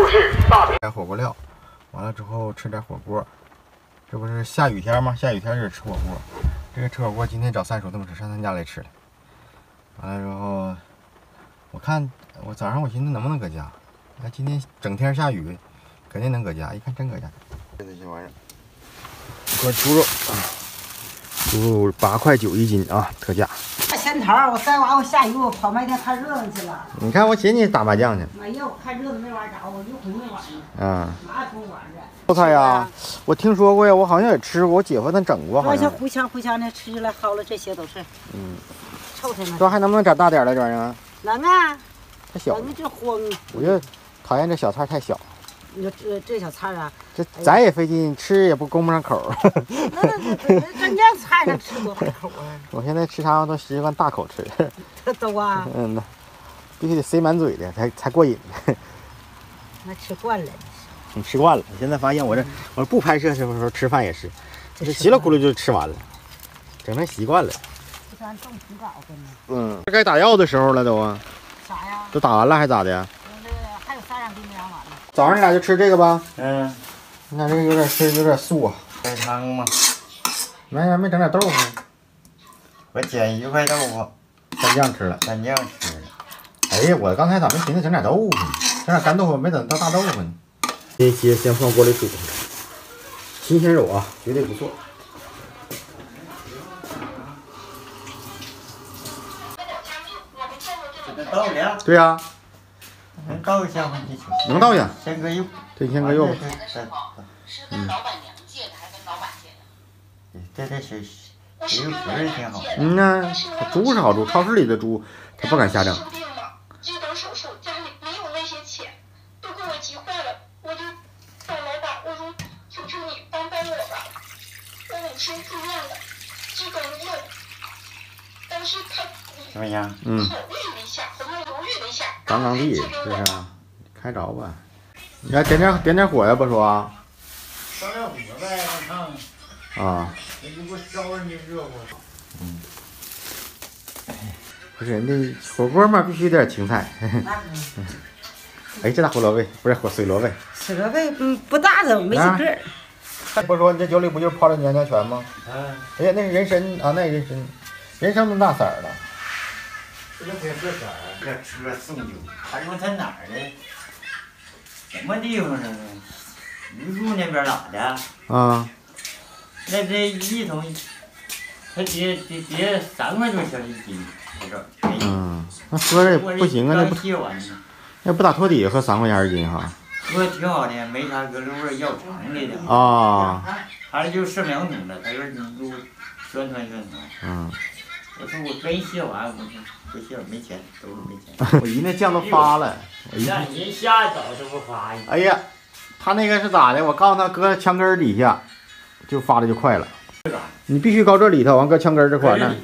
就是大饼。点火锅料，完了之后吃点火锅。这不是下雨天吗？下雨天就是吃火锅。这个吃火锅今天找三叔他们吃，上他家来吃了。完了之后，我早上我寻思能不能搁家，那今天整天下雨，肯定能搁家。一看真搁家。这些玩意儿，一块猪肉，猪肉8块9一斤啊，特价。仙桃，我再完我下雨我跑卖店看热闹去了。你看我寻思你打麻将去。哎呀，我看热闹没玩着，我一回没玩呢。嗯。哪有玩的？泡菜呀，我听说过呀，我好像也吃过，我姐夫他整过，好像。互相的吃起来好了，这些都是。臭它呢。这还能不能长大点了这玩意儿？能啊。太小。你这慌。我就讨厌这小菜太小。你说这小菜啊，咱也费劲吃，也不供不上口。那这菜能吃多大口啊？我现在吃啥都习惯大口吃。都啊。那必须得塞满嘴的才过瘾。那吃惯了。你吃惯了，现在发现我不拍摄的时候吃饭也是，这稀里糊涂就吃完了，整成习惯了。咱种土稿跟呢。该打药的时候了都啊。啥呀？都打完了还咋的？还有3两给你养完了。早上你俩就吃这个吧。你看这个有点素啊。白汤吗？没整点豆腐。我煎1块豆腐，蘸酱吃了。蘸酱吃了。哎呀，我刚才咋没寻思整点豆腐呢？整点干豆腐，没等到大豆腐呢。这些先放锅里煮，新鲜肉啊，绝对不错。这倒了？对呀。能倒一下吗？能倒下。先搁油。对，先搁油。是跟老板娘借的，还跟老板借的？这小油皮儿挺好。呐，猪是好猪，超市里的猪他不敢瞎整。急等手术，家里没有那些钱，都给我急坏了。我就找老板，我说求求你帮我吧，我母亲住院了，急等用。但是他怎么样？考虑了一下，好像犹豫了一下。刚地，是不是啊？开着吧。你还点点火呀，不说啊？烧点火呗，看。啊。你给我烧上去热乎。不是，那火锅嘛，必须点青菜。哎，这大胡萝卜不是水萝卜。水萝卜不大的，没几个。不说你这酒里不就泡着娘娘泉吗？哎呀，那是人参啊，那是人参，人参那大色儿了。这个挺合色儿，这车送酒，他说他哪儿的？什么地方是？榆树那边哪的？啊。那这一桶，他叠3块多钱一斤，在这儿。那喝着也不行啊，那不打托底喝3块钱一斤哈。喝挺好的，没啥搁这味儿，要长的的。啊。还是就剩2桶了，他说你给我宣传。我说我刚卸完，我说不卸了，没钱，都是没钱。我姨那酱都发了。那人下早这不发呀？哎呀，他那个是咋的？我告诉他搁墙根底下，就发的就快了。你必须搞这里头，完搁墙根这块呢。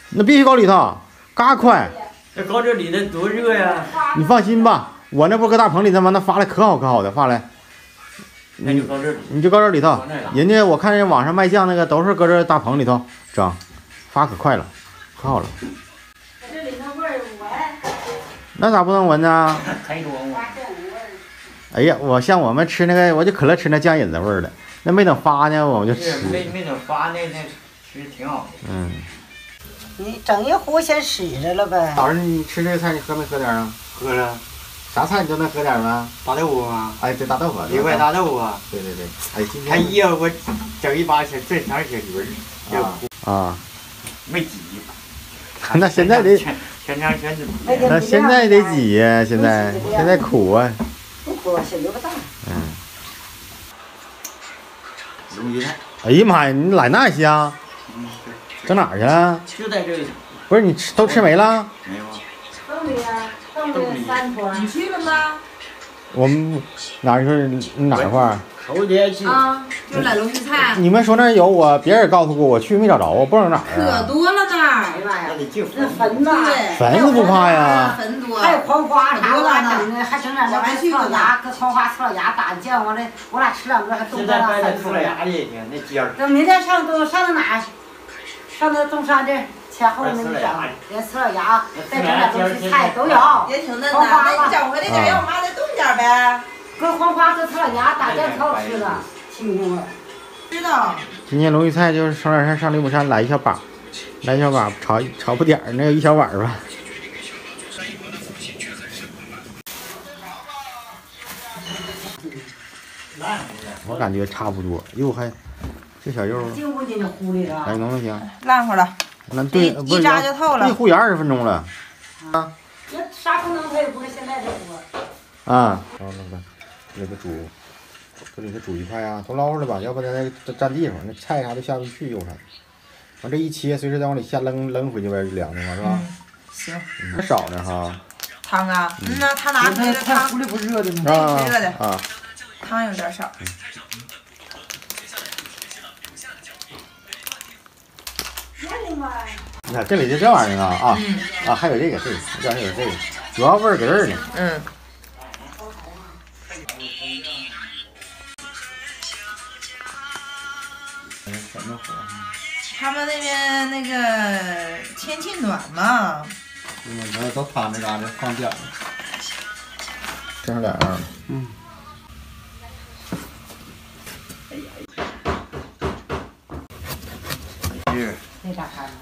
那必须搞里头，嘎快。这搞这里头多热呀！你放心吧，我那不搁大棚里头吗？那发的可好的，发来。那就搞这里。你就搁这里头，人家我看人网上卖酱那个都是搁这大棚里头整，发可快了，可好了。这里头味儿闻。那咋不能闻呢？开光啊！哎呀，我们吃那个，我就可乐吃那酱引子味儿的，那没等发呢，我们就吃。没等发那吃挺好的。你整一壶先使着了呗。早上你吃这个菜，你喝没喝点啊？喝了。啥菜你都能喝点吗？大豆腐吗？哎，对，大豆腐。1块大豆腐啊。对。哎，今天。哎呀，我整一把正常小鱼儿。啊。没挤。那现在得。全长全是。那现在得挤呀，现在苦啊。不苦，小油不大。龙鱼菜。哎呀妈呀，你来那香？整哪儿去了？就在这里。不是你都吃没了？没有啊。冻的呀，冻的3坨。你去了吗？我们哪儿去？哪块儿？头天去。啊，就来龙须菜。你们说那儿有我，别人告诉过我去没找着，我不知道哪儿啊。可多了那儿。哎呀妈呀，那得就那坟呐，坟子不怕呀。坟多。还有黄花啥的，还整点那刺老牙，搁黄花刺老牙打酱，完了我俩吃2个还冻在那坟刺老牙的也行，那尖儿。等明天上到哪儿？上到东山这前后那一整，连刺老牙，再整点东西菜都有。也挺嫩的，那你整回来点，让我妈再冻点呗。搁黄花搁炒鸭大家挑吃了，清清味。知道。今天龙鱼菜就是上点山上灵母山来一小把，炒不点儿那一小碗吧。我感觉差不多，哟还这小肉，进不进就糊里了。哎能行？烂乎了。那对，一炸就透了。对，糊也20分钟了。啊。那啥不能它也不是现在这锅。啊。好，老板，这个煮，这里头煮一块啊，都捞出来吧，要不然那占地方，那菜啥都下不去，又啥。完这一切，随时再往里下扔回去呗，凉的嘛，是吧？行。还少呢哈。汤啊，那他拿出来的汤。壶里不热的吗？热的。啊。汤有点少。你看这里就这玩意儿啊啊，还有这个，这还有这个，主要味儿搁这儿呢。嗯。他们那边那个天气暖嘛。咱都摊那嘎达放点儿，剩下点儿。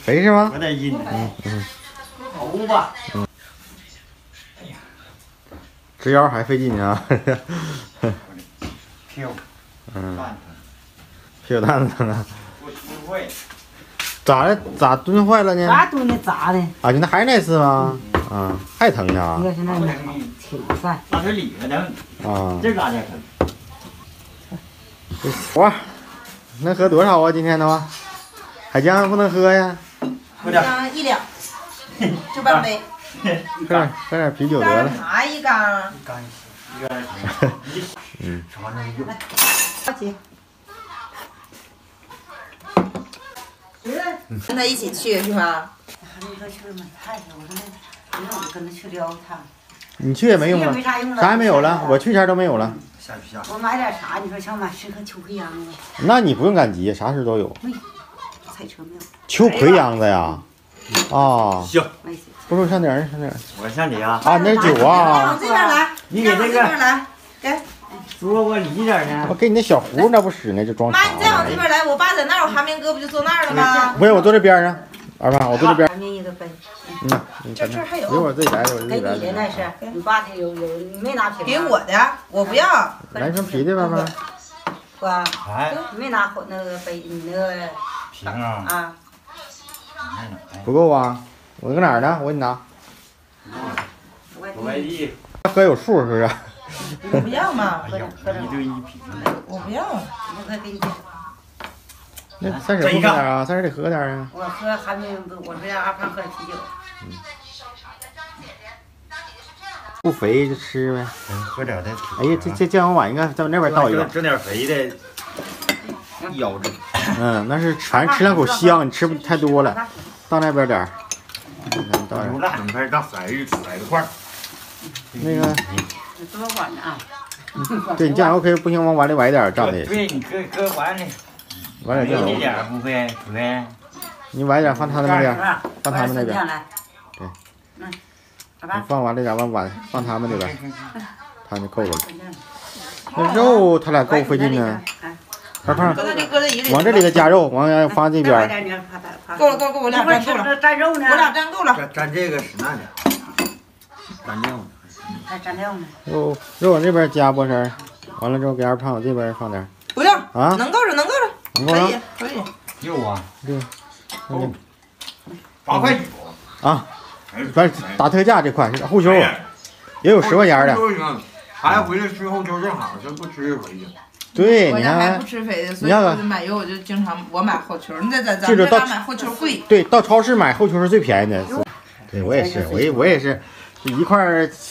肥是吗？有点阴。红吧。哎呀，直腰还费劲啊。屁股。屁股蛋子疼啊。不会。咋炖坏了呢？咋炖的咋的？啊，就那还是那次吗？啊，还疼呢啊？你看现在挺饭。那是里头疼。啊。这嘎达疼。哇，能喝多少啊？今天都？海姜不能喝呀。喝点。1两，就半杯。喝点啤酒得了。拿一缸。一缸。尝尝用。着急。跟他一起去是吧？你说去买菜去，我说那我跟他去聊他。你去也没用啊，啥也没有了，我去前都没有了。我买点啥？你说想买10颗秋葵秧子。那你不用赶集，啥时都有。菜车没有。秋葵秧子呀？啊。行。不是上点儿。我上你啊。啊，那是酒啊。往这边来。你给这个。来，给。桌我离点呢。我给你那小壶那不使呢，就装茶。妈，你再往这边来，我爸在那儿，我韩明哥不就坐那儿了吗？不是，我坐这边上。二爸，我坐这边。韩明一个杯。这还有。一会儿自己来，我自己来。给你的那是，你爸他有，你没拿瓶。给我的，我不要。来一瓶啤的，爸爸。爸。哎。你没拿那个杯，你那个。瓶啊。啊。不够啊！我搁哪儿呢？我给你拿。外地。喝有数是不是？我不要嘛。一对1瓶。我不要。我可给你。那三婶不喝点啊？三婶得喝点啊。我喝还没，我是让阿胖喝点啤酒。不肥就吃呗。喝点的。哎呀，这酱油碗应该在那边倒一个。整点肥的。腰子。那是反正吃两口香，你吃不太多了。到那边点儿。有辣整块当甩一块。那个。多碗啊。对你酱油可以不行，往碗里崴点蘸的。对，你搁碗里。崴点酱油。一点不会，不会。你崴点放他们那边，放他们那边。对。你放碗里点，往碗放他们那边，他就够了。那肉他俩够费劲呢。二胖，往这里头加肉，往放这边。够了，我俩蘸够了。蘸肉呢？我俩蘸够了。蘸这个是那的。蘸料呢？还蘸料呢？肉往这边加不是？完了之后给二胖往这边放点。不用啊，能够着，可以。肉啊？对。8块9。啊。反正打特价这款是后修，也有10块钱的。孩子回来吃后修正好，这不吃回去。对，我你看，家还不吃肥的，所以我就买油，我就经常我买后球。你在咱这买后球贵。对，到超市买后球是最便宜的。对，我也是，我也是，一块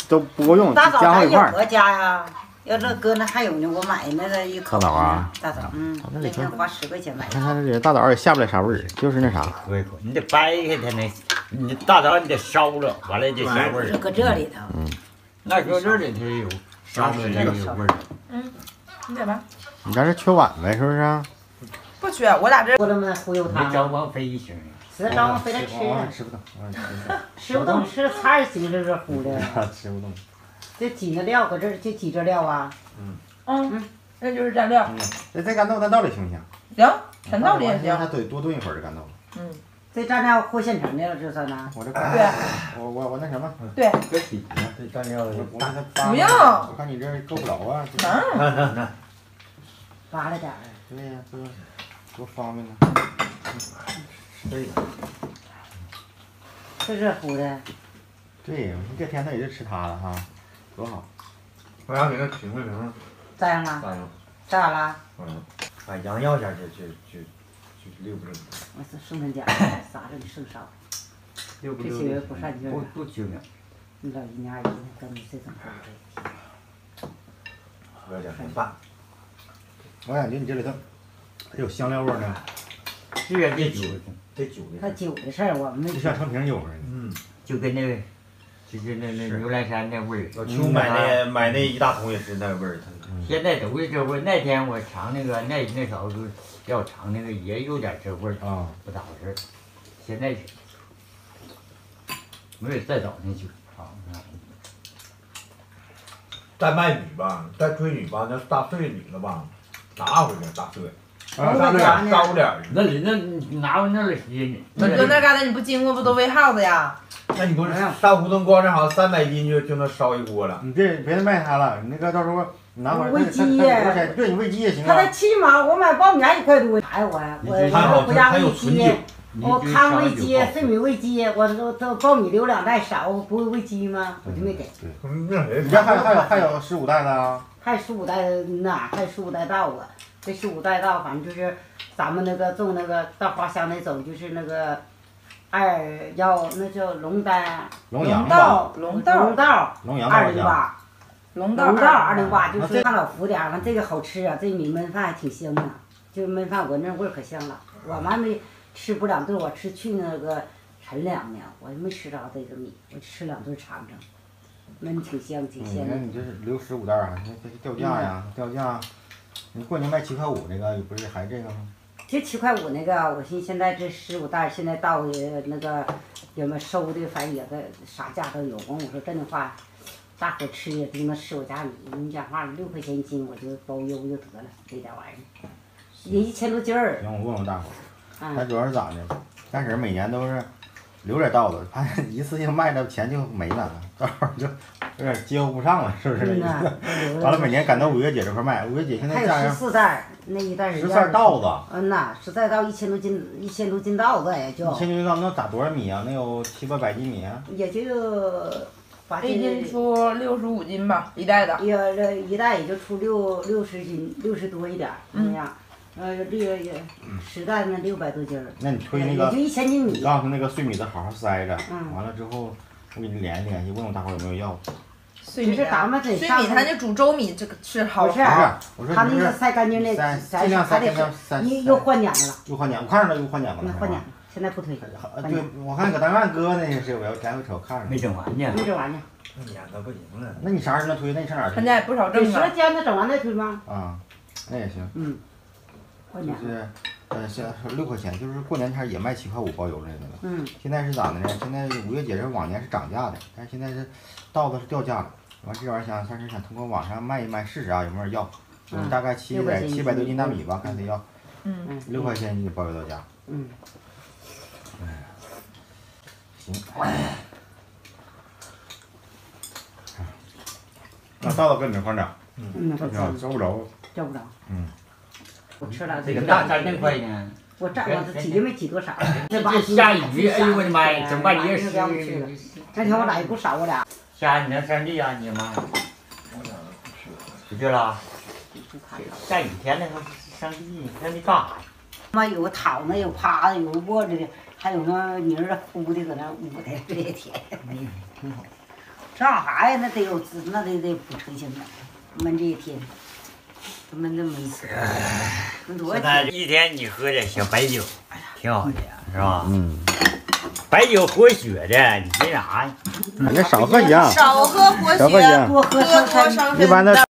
都不够用，加好几块。我家呀，要这搁那还有呢，我买那个一口。大枣啊。大枣，那天花10块钱买。看它这大枣也下不来啥味儿，就是那啥。喝一口，你得掰开它那，你大枣你得烧了，完了就下味儿。搁这里头。那搁这里它有烧了这个有味儿。你点吧。你这是缺碗呗，是不是？不缺，我俩这。我这么忽悠他。没张王飞一行。是张王飞他吃。吃不动，吃不动，吃菜儿稀里这糊的。吃不动。这挤那料搁这儿就挤这料啊。那就是蘸料。这干豆咱倒里行不行？行，全倒里也行。它得多炖一会儿这干豆。这蘸料和现成的了，这算呢？我这对，我那什么？对。搁底呢，这蘸料不要。我看你这够不着啊。能。扒拉点儿。对呀，这多方便呢。对。这是糊的。对，你这天他也就吃它了哈，多好。我让你那评论评。咋样了？咋样了？把羊要下去就溜不溜？我是剩他家啥着你剩少。溜不溜？这些人不善劲儿。不精明。你老一年二一的，跟你这怎么回事？喝点饭。我感觉你这里头还有香料味呢。是啊，这酒的。他酒的事儿，我们没。就像成瓶酒似的。就跟那个，就是那牛栏山那味儿。老邱买那一大桶也是那味儿。现在都是这味儿。那天我尝那个那勺子要尝那个也有点这味儿啊，不咋回事儿。现在没有再找那酒尝。再卖米吧，再催米吧，那大碎米了吧，拿回去大碎。高点儿。那拿回那了些呢。那搁那旮瘩你不经过不都喂耗子呀？那你不是上胡同光正好300斤就能烧一锅了。你这别卖它了，你那个到时候拿回来。喂鸡呀。对，你喂鸡也行啊。他才7毛，我买苞米1块多。哎我回家喂鸡，我看喂鸡，碎米喂鸡，我都苞米留2袋少，我不会喂鸡吗？我就没给。你家还有15袋子啊？还15袋那还15袋稻子。这15袋稻，反正就是咱们那个种那个到花乡那种，就是那个那叫龙丹、龙羊稻、龙稻、208，龙稻208，就是它老浮点儿，完这个好吃啊，这米焖饭还挺香的，就焖饭闻着味儿可香了。我们还没吃不2顿，我吃去那个陈粮呢，我没吃着这个米，我吃2顿尝尝，焖挺香挺鲜的。你这是留15袋啊？这掉价呀，掉价。你过年卖7块5那个，不是还这个吗？这7块5那个，我寻思现在这15袋，现在到那个有没有收的，反正也个啥价都有。完我说真的话，大伙吃也就能吃我家米。你讲话6块钱一斤，我就包邮就得了，这点玩意儿，也1000多斤儿。行，我问问大伙儿，他主要是咋的？但是每年都是留点稻子，怕一次性卖的钱就没了，到时候就有点接不上了，是不是？完了每年赶到5月节这块卖，5月节现在价格。还有14袋，那一袋14袋稻子。14袋稻1000多斤稻子也就。1000多斤稻那打多少米啊？那有700、800斤米啊？也就8斤。1斤出65斤吧，一袋的。一袋也就出60斤，60多一点那样。10袋那600多斤儿。那你推那个，也就1000斤米。你告诉他那个碎米子好好塞着，完了之后我给你联系联系，问问大伙有没有要。碎米它那煮粥米这个是好。不是，他那个塞干净的，尽量塞，又换碱了。又换碱，我看着了又换碱了。那换碱，现在不推。对，我看搁单院搁那些，我要来回瞅看着。没整完呢。没整完呢。撵的不行了。那你啥时候能推？那你上哪儿推？他家也不少挣啊。说将他整完再推吗？啊，那也行。就是现在6块钱，就是过年前也卖7块5包邮这个了。现在是咋的呢？现在5月节是往年是涨价的，但是现在是稻子是掉价了。完这玩意儿想通过网上卖一卖试试啊，有没有人要？大概700多斤大米吧，看谁要。6块钱你包邮到家。行。那稻子搁你那块整。这挺好，招不着。招不着。我吃了这个大3那块呢。我挤也没挤多少。这下雨，哎呦我的妈呀，整半夜湿。那天我俩也不少，我俩。下你那上地呀，你妈。不去了。下雨天那个上地干啥呀？妈有个躺的，有趴的，有卧着的，还有个泥儿糊的搁那捂的，这些天。挺好。上孩子那得有，那得补成型的，闷这一天。闷这么一次，现在一天你喝点小白酒，挺好的呀，是吧？白酒活血的，你这啥呀？你这少喝行。少喝活血，多喝伤身。一般的。